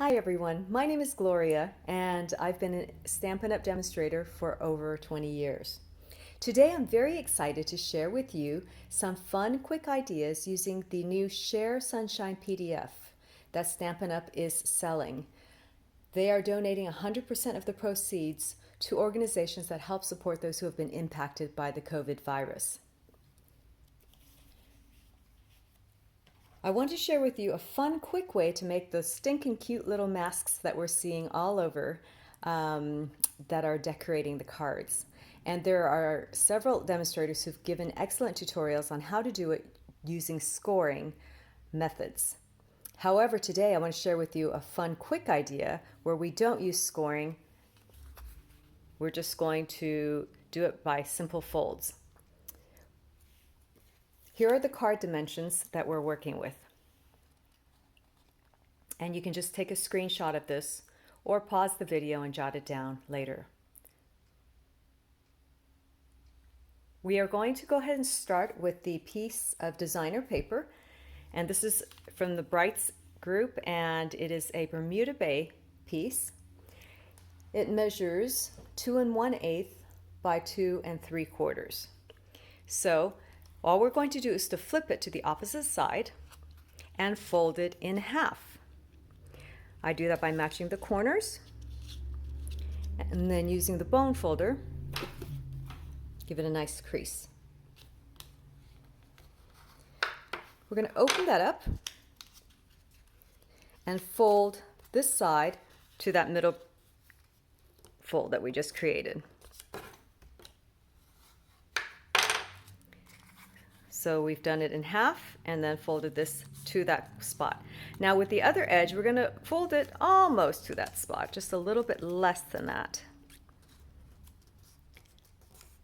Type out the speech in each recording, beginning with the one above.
Hi everyone, my name is Gloria and I've been a Stampin' Up! Demonstrator for over 20 years. Today I'm very excited to share with you some fun, quick ideas using the new Share Sunshine PDF that Stampin' Up! Is selling. They are donating 100% of the proceeds to organizations that help support those who have been impacted by the COVID virus. I want to share with you a fun, quick way to make those stinking cute little masks that we're seeing all over that are decorating the cards. And there are several demonstrators who've given excellent tutorials on how to do it using scoring methods. However, today I want to share with you a fun, quick idea where we don't use scoring. We're just going to do it by simple folds. Here are the card dimensions that we're working with. And you can just take a screenshot of this or pause the video and jot it down later. We are going to go ahead and start with the piece of designer paper. And this is from the Brights group, and it is a Bermuda Bay piece. It measures 2 1/8 by 2 3/4. So all we're going to do is to flip it to the opposite side and fold it in half. I do that by matching the corners and then using the bone folder, give it a nice crease. We're going to open that up and fold this side to that middle fold that we just created. So we've done it in half and then folded this to that spot. Now with the other edge, we're going to fold it almost to that spot, just a little bit less than that.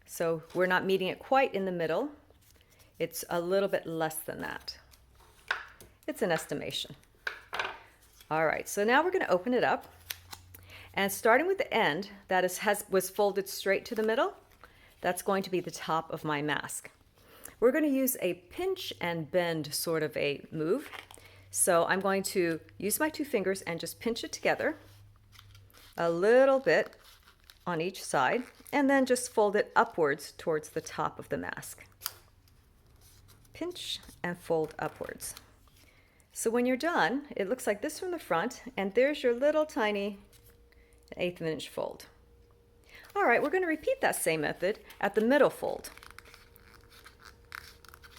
So we're not meeting it quite in the middle. It's a little bit less than that. It's an estimation. All right, so now we're going to open it up. And starting with the end that was folded straight to the middle, that's going to be the top of my mask. We're going to use a pinch and bend sort of a move. So I'm going to use my 2 fingers and just pinch it together a little bit on each side, and then just fold it upwards towards the top of the mask. Pinch and fold upwards. So when you're done, it looks like this from the front, and there's your little tiny 1/8 inch fold. All right, we're going to repeat that same method at the middle fold.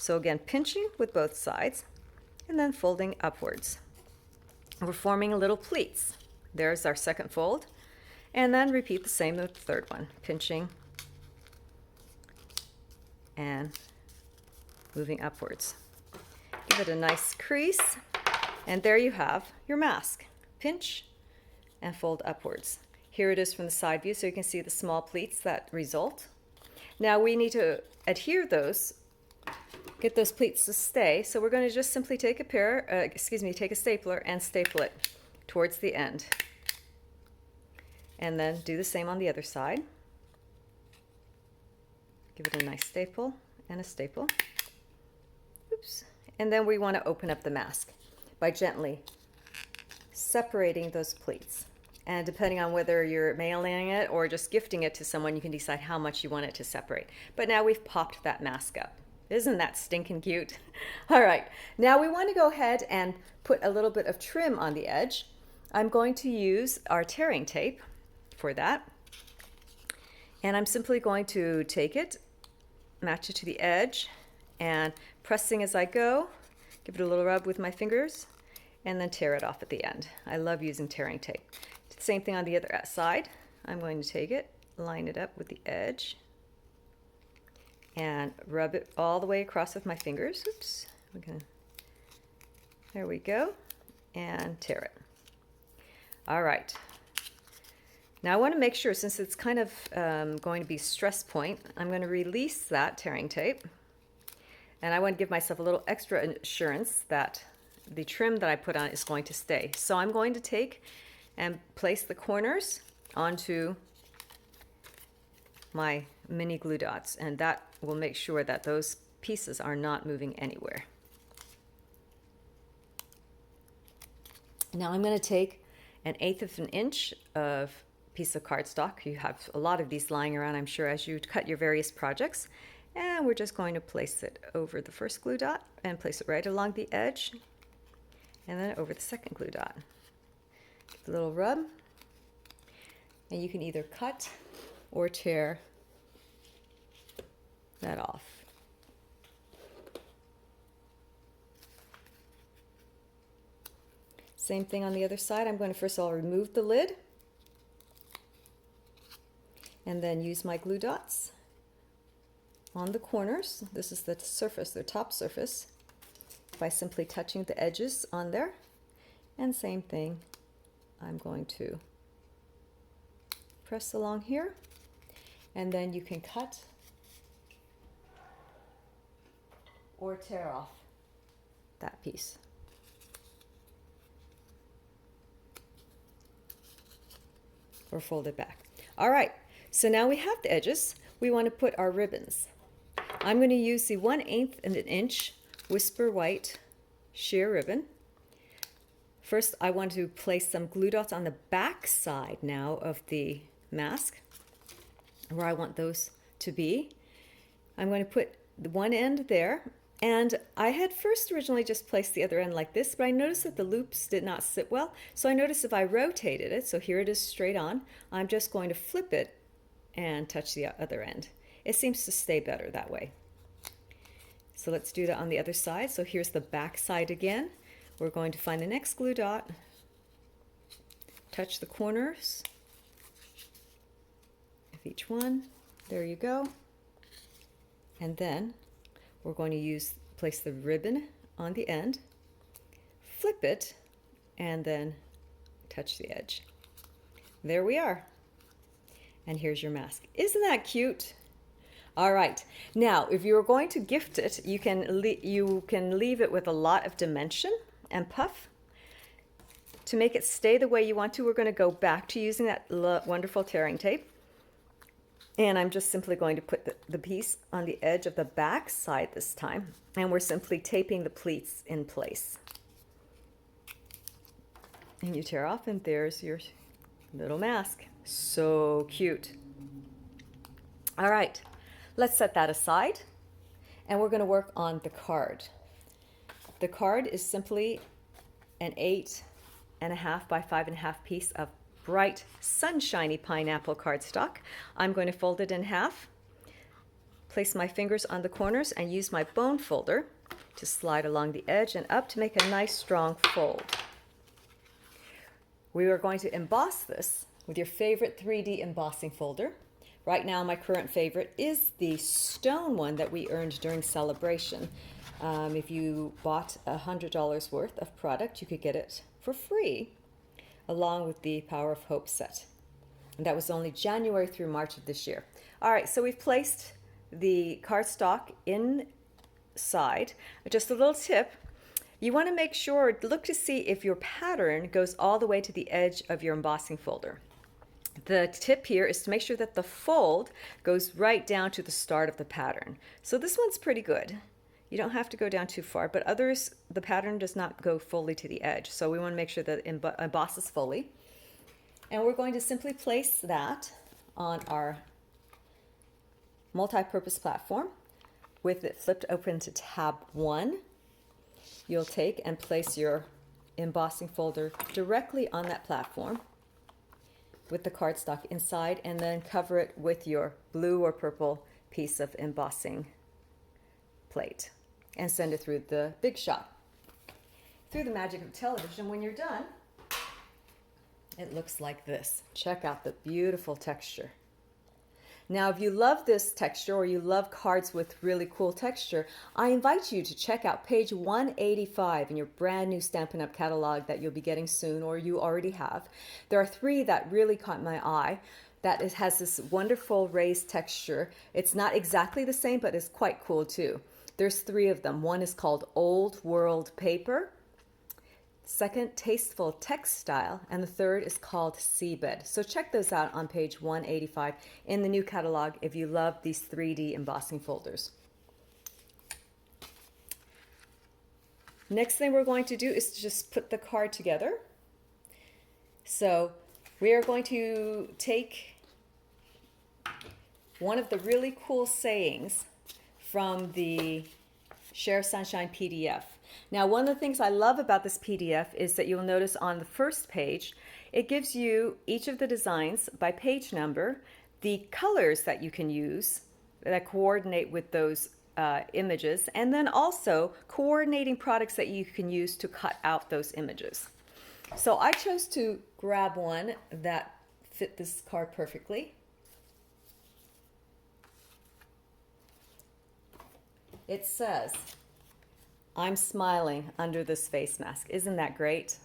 So again, pinching with both sides and then folding upwards. We're forming little pleats. There's our second fold. And then repeat the same with the third one. Pinching and moving upwards. Give it a nice crease. And there you have your mask. Pinch and fold upwards. Here it is from the side view so you can see the small pleats that result. Now we need to adhere those, get those pleats to stay. So we're going to just simply take take a stapler and staple it towards the end. And then do the same on the other side. Give it a nice staple and a staple. Oops. And then we want to open up the mask by gently separating those pleats. And depending on whether you're mailing it or just gifting it to someone, you can decide how much you want it to separate. But now we've popped that mask up. Isn't that stinking cute? All right, now we want to go ahead and put a little bit of trim on the edge. I'm going to use our tearing tape for that. And I'm simply going to take it, match it to the edge, and pressing as I go, give it a little rub with my fingers, and then tear it off at the end. I love using tearing tape. Same thing on the other side. I'm going to take it, line it up with the edge, and rub it all the way across with my fingers. Oops. There we go. And tear it. All right. Now I want to make sure, since it's kind of going to be stress point, I'm going to release that tearing tape. And I want to give myself a little extra assurance that the trim that I put on is going to stay. So I'm going to take and place the corners onto my mini glue dots, and that will make sure that those pieces are not moving anywhere. Now I'm going to take 1/8 of an inch of piece of cardstock. You have a lot of these lying around, I'm sure, as you cut your various projects. And we're just going to place it over the first glue dot and place it right along the edge, and then over the second glue dot. Give a little rub, and you can either cut or tear that off. Same thing on the other side. I'm going to first of all remove the lid and then use my glue dots on the corners. This is the surface, the top surface, by simply touching the edges on there. And same thing, I'm going to press along here, and then you can cut or tear off that piece. Or fold it back. All right, so now we have the edges. We want to put our ribbons. I'm going to use the 1/8 of an inch Whisper White sheer ribbon. First, I want to place some glue dots on the back side now of the mask, where I want those to be. I'm going to put the one end there, and I had first originally just placed the other end like this, but I noticed that the loops did not sit well, so I noticed if I rotated it, so here it is straight on, I'm just going to flip it and touch the other end. It seems to stay better that way. So let's do that on the other side. So here's the back side again. We're going to find the next glue dot, touch the corners of each one. There you go. And then we're going to place the ribbon on the end, flip it, and then touch the edge. There we are. And here's your mask. Isn't that cute? All right. Now, if you're going to gift it, you can leave it with a lot of dimension and puff. To make it stay the way you want to, we're going to go back to using that wonderful tearing tape. And I'm just simply going to put the piece on the edge of the back side this time. And we're simply taping the pleats in place. And you tear off, and there's your little mask. So cute. All right, let's set that aside. And we're going to work on the card. The card is simply an 8.5 by 5.5 piece of bright, sunshiny pineapple cardstock. I'm going to fold it in half, place my fingers on the corners, and use my bone folder to slide along the edge and up to make a nice strong fold. We are going to emboss this with your favorite 3D embossing folder. Right now, my current favorite is the stone one that we earned during Celebration. If you bought $100 worth of product, you could get it for free, along with the Power of Hope set. And that was only January through March of this year. All right, so we've placed the cardstock inside. Just a little tip. You want to make sure, look to see if your pattern goes all the way to the edge of your embossing folder. The tip here is to make sure that the fold goes right down to the start of the pattern. So this one's pretty good. You don't have to go down too far, but others, the pattern does not go fully to the edge. So we want to make sure that it embosses fully. And we're going to simply place that on our multi-purpose platform with it flipped open to tab 1. You'll take and place your embossing folder directly on that platform with the cardstock inside, and then cover it with your blue or purple piece of embossing plate and send it through the Big Shot. Through the magic of television, when you're done, it looks like this. Check out the beautiful texture. Now, if you love this texture or you love cards with really cool texture, I invite you to check out page 185 in your brand new Stampin' Up! Catalog that you'll be getting soon, or you already have. There are 3 that really caught my eye. That has this wonderful raised texture. It's not exactly the same, but it's quite cool too. There's 3 of them. One is called Old World Paper. Second, Tasteful Textile, and the third is called Seabed. So check those out on page 185 in the new catalog if you love these 3D embossing folders. Next thing we're going to do is to just put the card together. So we are going to take one of the really cool sayings from the Share Sunshine PDF. Now, one of the things I love about this PDF is that you'll notice on the first page, it gives you each of the designs by page number, the colors that you can use that coordinate with those images, and then also coordinating products that you can use to cut out those images. So I chose to grab one that fit this card perfectly. It says, "I'm smiling under this face mask." Isn't that great?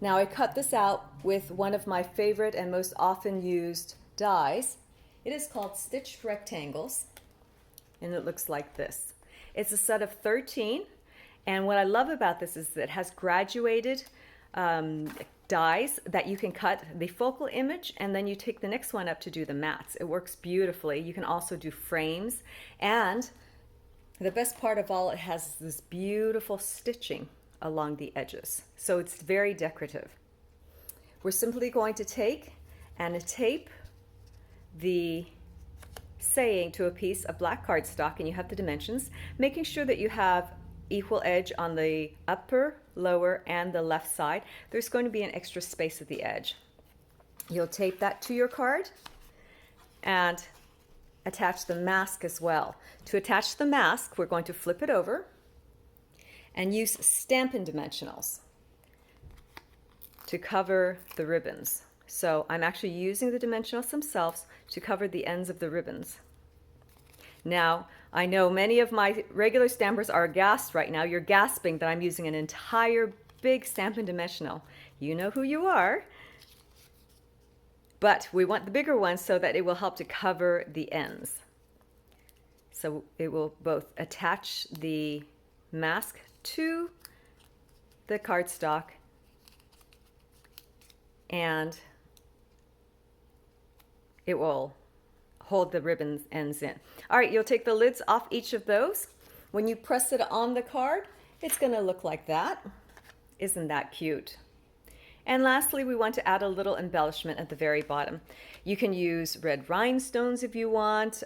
Now I cut this out with one of my favorite and most often used dies. It is called Stitched Rectangles, and it looks like this. It's a set of 13, and what I love about this is that it has graduated dies that you can cut the focal image, and then you take the next one up to do the mats. It works beautifully. You can also do frames, and the best part of all, it has this beautiful stitching along the edges. So it's very decorative. We're simply going to take and tape the saying to a piece of black cardstock, and you have the dimensions, making sure that you have equal edge on the upper, lower, and the left side. There's going to be an extra space at the edge. You'll tape that to your card and attach the mask as well. To attach the mask, we're going to flip it over and use Stampin' Dimensionals to cover the ribbons. So I'm actually using the dimensionals themselves to cover the ends of the ribbons. Now, I know many of my regular stampers are aghast right now. You're gasping that I'm using an entire big Stampin' Dimensional. You know who you are. But we want the bigger one so that it will help to cover the ends. So it will both attach the mask to the cardstock and it will hold the ribbon ends in. All right, you'll take the lids off each of those. When you press it on the card, it's going to look like that. Isn't that cute? And lastly, we want to add a little embellishment at the very bottom. You can use red rhinestones if you want,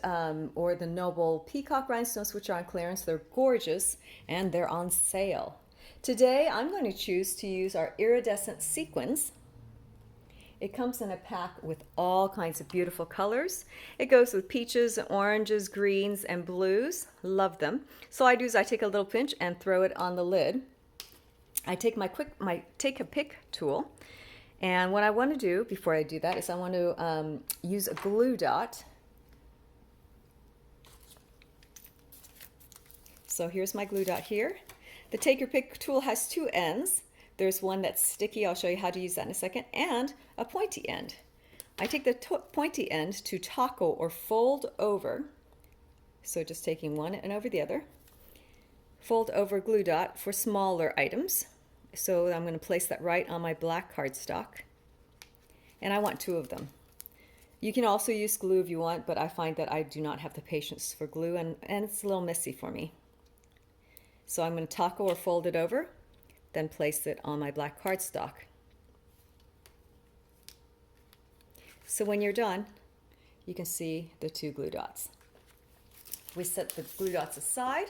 or the Noble Peacock rhinestones, which are on clearance. They're gorgeous, and they're on sale. Today, I'm going to choose to use our iridescent sequins. It comes in a pack with all kinds of beautiful colors. It goes with peaches, oranges, greens, and blues. Love them. So I do is I take a little pinch and throw it on the lid. I take my take a pick tool, and what I want to do before I do that is I want to use a glue dot. So here's my glue dot here. The take your pick tool has two ends. There's one that's sticky, I'll show you how to use that in a second, and a pointy end. I take the pointy end to taco or fold over, so just taking one and over the other. Fold over glue dot for smaller items. So I'm going to place that right on my black cardstock. And I want two of them. You can also use glue if you want, but I find that I do not have the patience for glue, and it's a little messy for me. So I'm going to taco or fold it over, then place it on my black cardstock. So when you're done, you can see the two glue dots. We set the glue dots aside,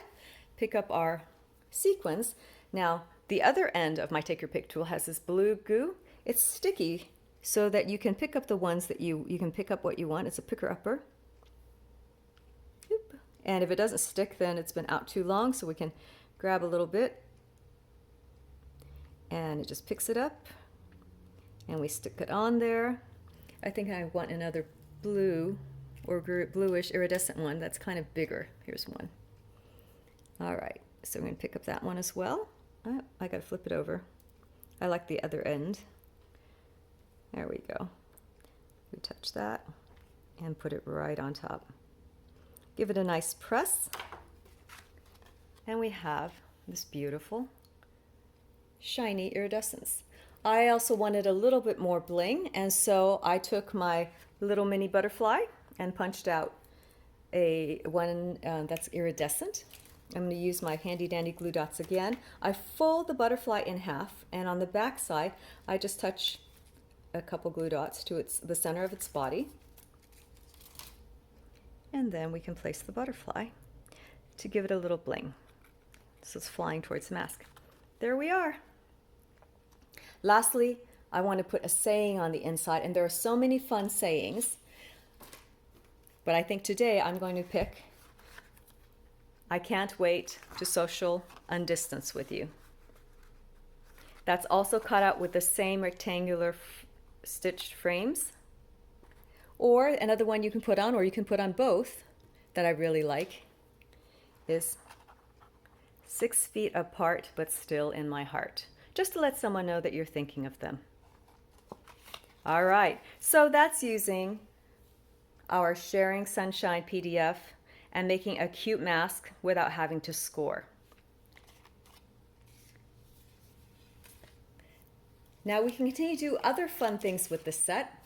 pick up our sequins. Now, the other end of my take your pick tool has this blue goo. It's sticky so that you can pick up the ones that you can pick up what you want. It's a picker upper. Oop. And if it doesn't stick, then it's been out too long, so we can grab a little bit and it just picks it up and we stick it on there. I think I want another blue or bluish iridescent one that's kind of bigger. Here's one. All right, so we're going to pick up that one as well. Oh, I got to flip it over. I like the other end. There we go. We touch that and put it right on top. Give it a nice press. And we have this beautiful shiny iridescence. I also wanted a little bit more bling, and so I took my little mini butterfly and punched out a one that's iridescent. I'm going to use my handy dandy glue dots again. I fold the butterfly in half, and on the back side I just touch a couple glue dots to the center of its body. And then we can place the butterfly to give it a little bling. So it's flying towards the mask. There we are. Lastly, I want to put a saying on the inside, and there are so many fun sayings, but I think today I'm going to pick, I can't wait to social undistance with you. That's also cut out with the same rectangular stitched frames. Or another one you can put on, or you can put on both, that I really like, is 6 feet apart but still in my heart. Just to let someone know that you're thinking of them. All right, so that's using our Sharing Sunshine PDF and making a cute mask without having to score. Now we can continue to do other fun things with this set,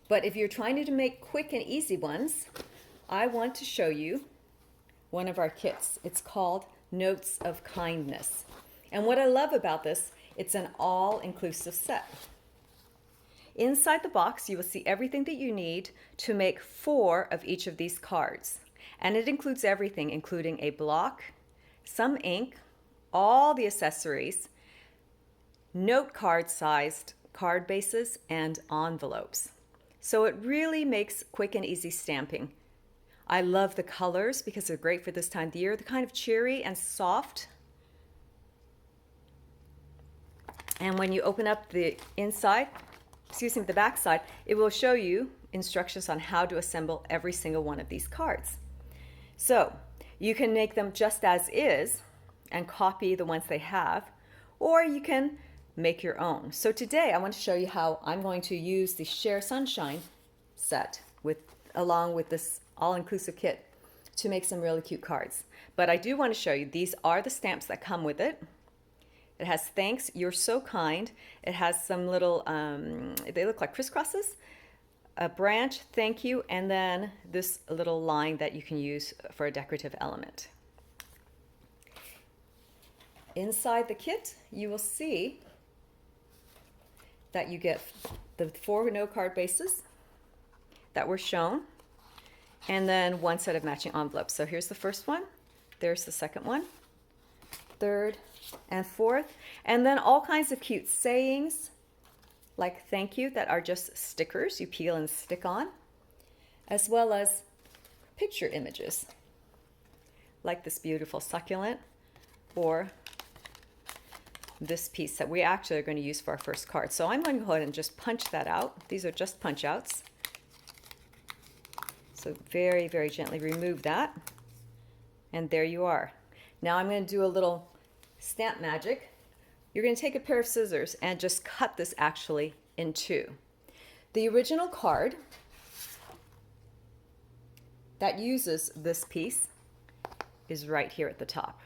but if you're trying to make quick and easy ones, I want to show you one of our kits. It's called Notes of Kindness. And what I love about this, it's an all-inclusive set. Inside the box, you will see everything that you need to make 4 of each of these cards. And it includes everything, including a block, some ink, all the accessories, note card-sized card bases, and envelopes. So it really makes quick and easy stamping. I love the colors because they're great for this time of the year. They're kind of cheery and soft. And when you open up the inside, the back side, it will show you instructions on how to assemble every single one of these cards. So you can make them just as is and copy the ones they have, or you can make your own. So today I want to show you how I'm going to use the Share Sunshine set along with this all-inclusive kit to make some really cute cards. But I do want to show you, these are the stamps that come with it. It has thanks, you're so kind. It has some little, they look like crisscrosses, a branch, thank you, and then this little line that you can use for a decorative element. Inside the kit, you will see that you get the 4 note card bases that were shown, and then 1 set of matching envelopes. So here's the first one, there's the second one, third, and fourth, and then all kinds of cute sayings like thank you that are just stickers you peel and stick on, as well as picture images like this beautiful succulent or this piece that we actually are going to use for our first card. So I'm going to go ahead and just punch that out. These are just punch outs. So very, very gently remove that. And there you are. Now I'm going to do a little stamp magic. You're going to take a pair of scissors and just cut this actually in 2. The original card that uses this piece is right here at the top.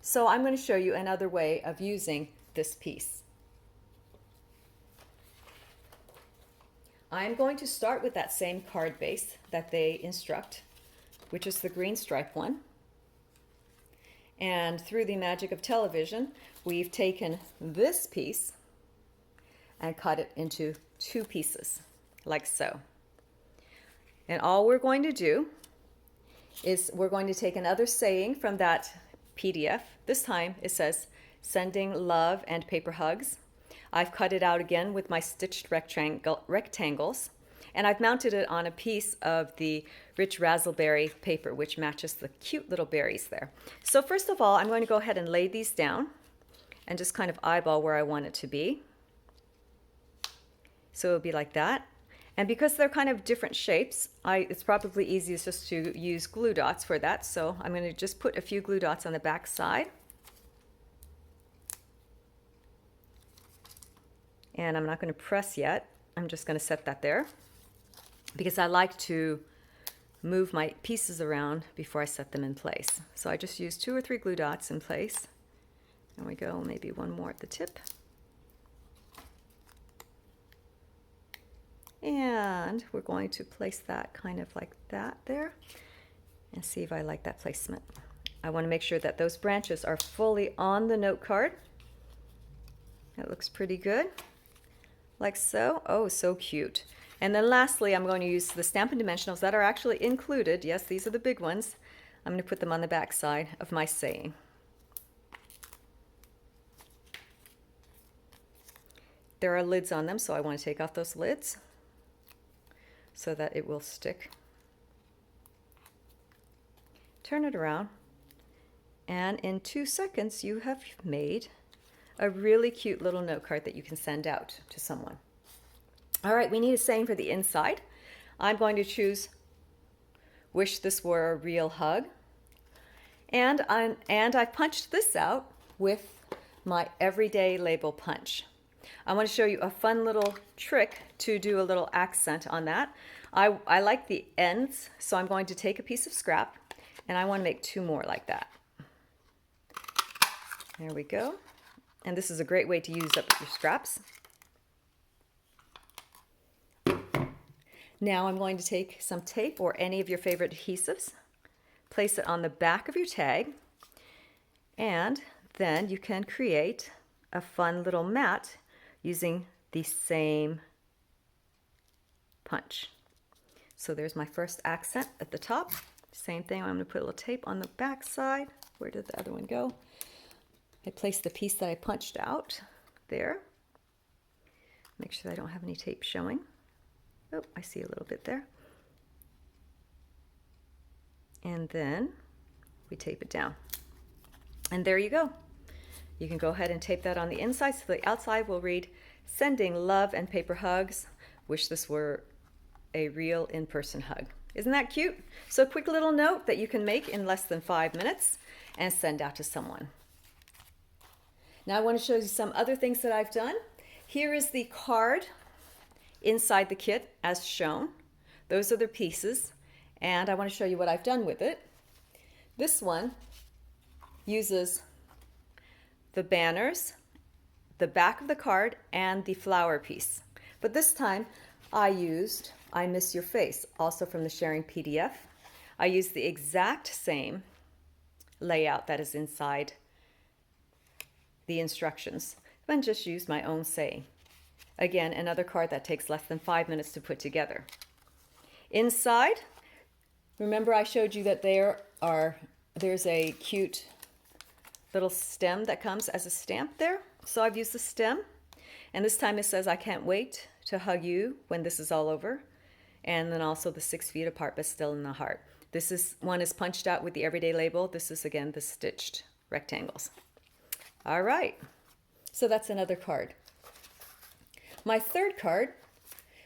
So I'm going to show you another way of using this piece. I'm going to start with that same card base that they instruct, which is the green stripe one. And through the magic of television, we've taken this piece and cut it into 2 pieces, like so. And all we're going to do is we're going to take another saying from that PDF. This time it says, sending love and paper hugs. I've cut it out again with my stitched rectangles, and I've mounted it on a piece of the rich raspberry paper, which matches the cute little berries there. So first of all, I'm going to go ahead and lay these down and just kind of eyeball where I want it to be. So it'll be like that. And because they're kind of different shapes, it's probably easiest just to use glue dots for that. So I'm going to just put a few glue dots on the back side. And I'm not going to press yet. I'm just going to set that there because I like to move my pieces around before I set them in place. So I just use 2 or 3 glue dots in place. There we go, maybe 1 more at the tip. And we're going to place that kind of like that there and see if I like that placement. I want to make sure that those branches are fully on the note card. That looks pretty good. Like so. Oh, so cute. And then lastly, I'm going to use the Stampin' Dimensionals that are actually included. Yes, these are the big ones. I'm going to put them on the back side of my saying. There are lids on them, so I want to take off those lids so that it will stick. Turn it around, and in 2 seconds you have made a really cute little note card that you can send out to someone. All right, we need a saying for the inside. I'm going to choose "Wish This Were a Real Hug," and I punched this out with my everyday label punch. I want to show you a fun little trick to do a little accent on that. I like the ends, so I'm going to take a piece of scrap, and I want to make 2 more like that. There we go. And this is a great way to use up your scraps. Now I'm going to take some tape or any of your favorite adhesives, place it on the back of your tag, and then you can create a fun little mat using the same punch. So there's my first accent at the top. Same thing, I'm going to put a little tape on the back side. Where did the other one go? I placed the piece that I punched out there. Make sure that I don't have any tape showing. Oh, I see a little bit there. And then we tape it down. And there you go. You can go ahead and tape that on the inside, so the outside will read, "Sending love and paper hugs. Wish this were a real in-person hug." Isn't that cute? So a quick little note that you can make in less than 5 minutes and send out to someone. Now I want to show you some other things that I've done. Here is the card inside the kit as shown. Those are the pieces, and I want to show you what I've done with it. This one uses the banners, the back of the card, and the flower piece. But this time I used "I Miss Your Face," also from the Sharing PDF. I used the exact same layout that is inside the instructions, and just used my own saying. Again, another card that takes less than 5 minutes to put together. Inside, remember I showed you that there's a cute little stem that comes as a stamp there. So I've used the stem, and this time it says, "I can't wait to hug you when this is all over." And then also the 6 feet apart but still in the heart. One is punched out with the everyday label. This is again the stitched rectangles. All right, so that's another card. My third card,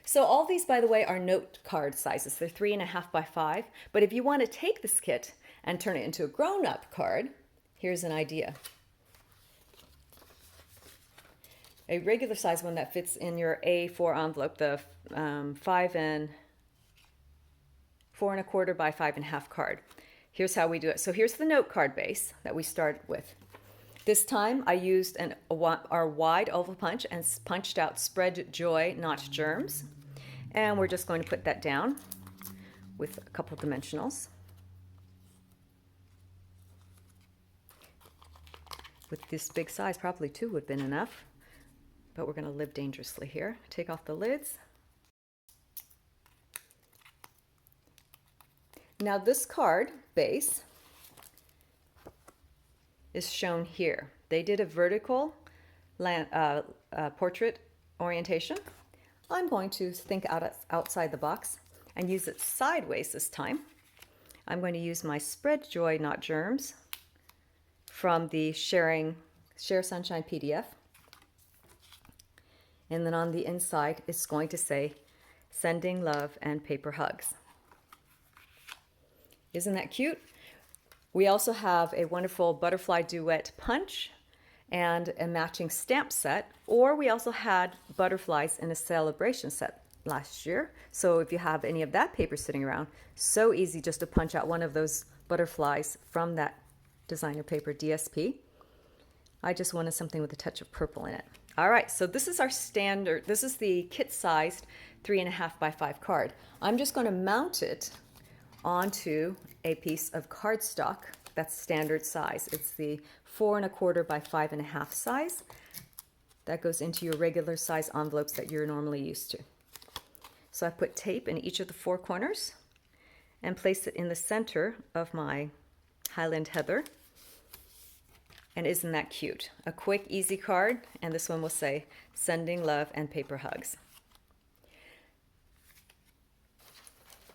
so all these, by the way, are note card sizes. They're 3.5 by 5, but if you want to take this kit and turn it into a grown-up card, here's an idea. A regular size one that fits in your A4 envelope, the 4.25 by 5.5 card. Here's how we do it. So here's the note card base that we started with. This time I used our wide oval punch and punched out "Spread Joy, Not Germs." And we're just going to put that down with a couple dimensionals. With this big size, probably 2 would have been enough, but we're going to live dangerously here. Take off the lids. Now this card base is shown here. They did a vertical portrait orientation. I'm going to think outside the box and use it sideways this time. I'm going to use my "Spread Joy, Not Germs" from the Share Sunshine PDF. And then on the inside, it's going to say "Sending love and paper hugs." Isn't that cute? We also have a wonderful butterfly duet punch and a matching stamp set, or we also had butterflies in a celebration set last year. So if you have any of that paper sitting around, so easy just to punch out one of those butterflies from that designer paper DSP. I just wanted something with a touch of purple in it. All right, so this is our standard, this is the kit-sized 3.5 by 5 card. I'm just going to mount it onto a piece of cardstock that's standard size. It's the 4.25 by 5.5 size. That goes into your regular size envelopes that you're normally used to. So I put tape in each of the 4 corners and place it in the center of my Highland heather. And isn't that cute? A quick, easy card, and this one will say, sending love and paper hugs.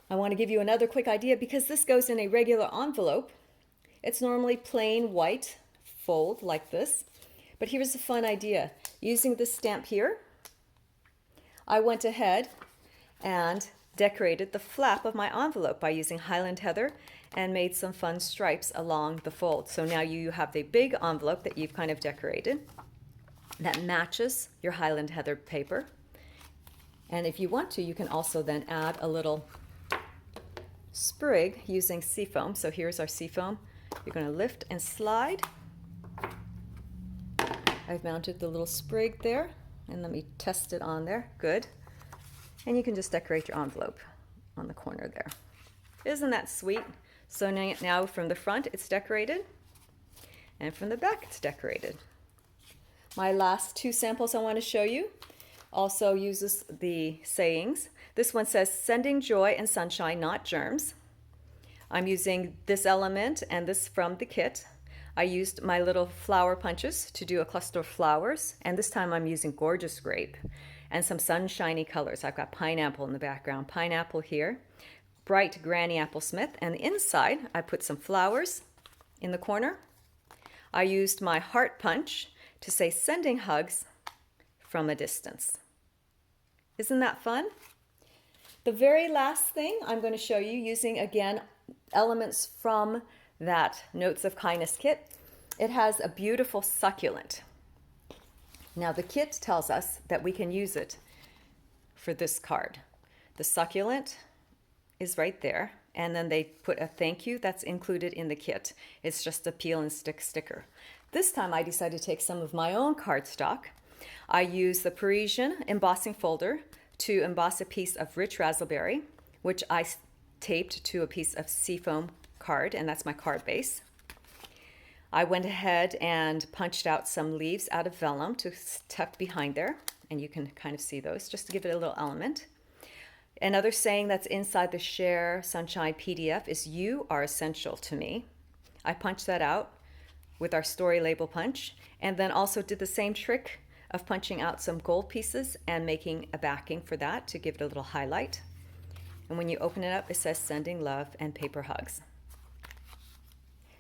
I want to give you another quick idea because this goes in a regular envelope. It's normally plain white fold like this, but here's a fun idea. Using this stamp here, I went ahead and decorated the flap of my envelope by using Highland heather and made some fun stripes along the fold. So now you have the big envelope that you've kind of decorated that matches your Highland heather paper. And if you want to, you can also then add a little sprig using Seafoam. So here's our Seafoam. You're going to lift and slide. I've mounted the little sprig there, and let me test it on there. Good. And you can just decorate your envelope on the corner there. Isn't that sweet? So now from the front it's decorated, and from the back it's decorated. My last 2 samples I want to show you also uses the sayings. This one says, sending joy and sunshine, not germs. I'm using this element and this from the kit. I used my little flower punches to do a cluster of flowers, and this time I'm using gorgeous grape and some sunshiny colors. I've got pineapple in the background, pineapple here, bright Granny Apple Smith, and inside I put some flowers in the corner. I used my heart punch to say sending hugs from a distance. Isn't that fun? The very last thing I'm going to show you using, again, elements from that Notes of Kindness kit. It has a beautiful succulent. Now the kit tells us that we can use it for this card. The succulent is right there, and then they put a thank you that's included in the kit. It's just a peel and stick sticker. This time I decided to take some of my own cardstock. I used the Parisian embossing folder to emboss a piece of rich raspberry, which I taped to a piece of Seafoam card, and that's my card base. I went ahead and punched out some leaves out of vellum to tuck behind there, and you can kind of see those just to give it a little element. Another saying that's inside the Share Sunshine PDF is, you are essential to me. I punched that out with our story label punch, and then also did the same trick of punching out some gold pieces and making a backing for that to give it a little highlight. And when you open it up, it says sending love and paper hugs.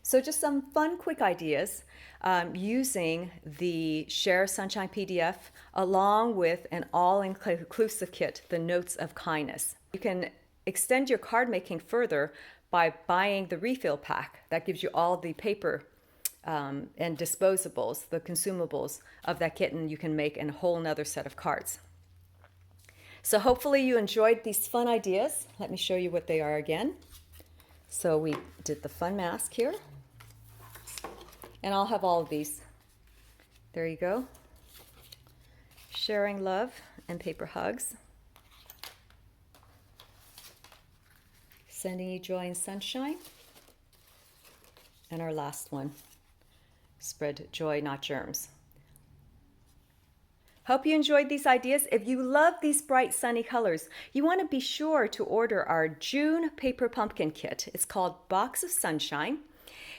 So just some fun, quick ideas using the Share Sunshine PDF along with an all-inclusive kit, the Notes of Kindness. You can extend your card making further by buying the refill pack. That gives you all the paper and disposables, the consumables of that kit, and you can make a whole nother set of cards. So hopefully you enjoyed these fun ideas. Let me show you what they are again. So we did the fun mask here. And I'll have all of these. There you go. Sharing love and paper hugs. Sending you joy and sunshine. And our last one. Spread joy, not germs. Hope you enjoyed these ideas. If you love these bright sunny colors, you want to be sure to order our June paper pumpkin kit. It's called Box of Sunshine,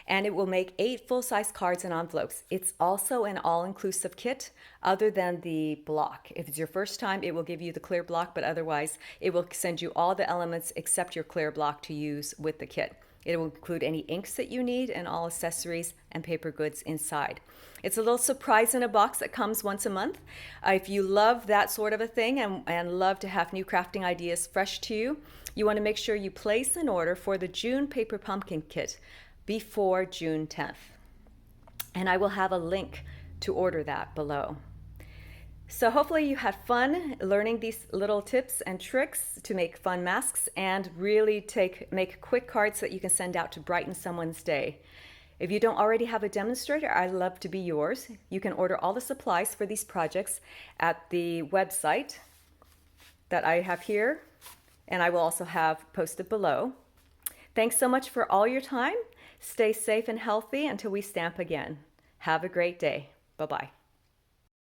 and it will make 8 full-size cards and envelopes. It's also an all-inclusive kit other than the block. If it's your first time, it will give you the clear block, but otherwise it will send you all the elements except your clear block to use with the kit. It will include any inks that you need and all accessories and paper goods inside. It's a little surprise in a box that comes once a month. If you love that sort of a thing and love to have new crafting ideas fresh to you, you want to make sure you place an order for the June Paper Pumpkin Kit before June 10th. And I will have a link to order that below. So hopefully you had fun learning these little tips and tricks to make fun masks and really make quick cards that you can send out to brighten someone's day. If you don't already have a demonstrator, I'd love to be yours. You can order all the supplies for these projects at the website that I have here, and I will also have posted below. Thanks so much for all your time. Stay safe and healthy until we stamp again. Have a great day. Bye-bye.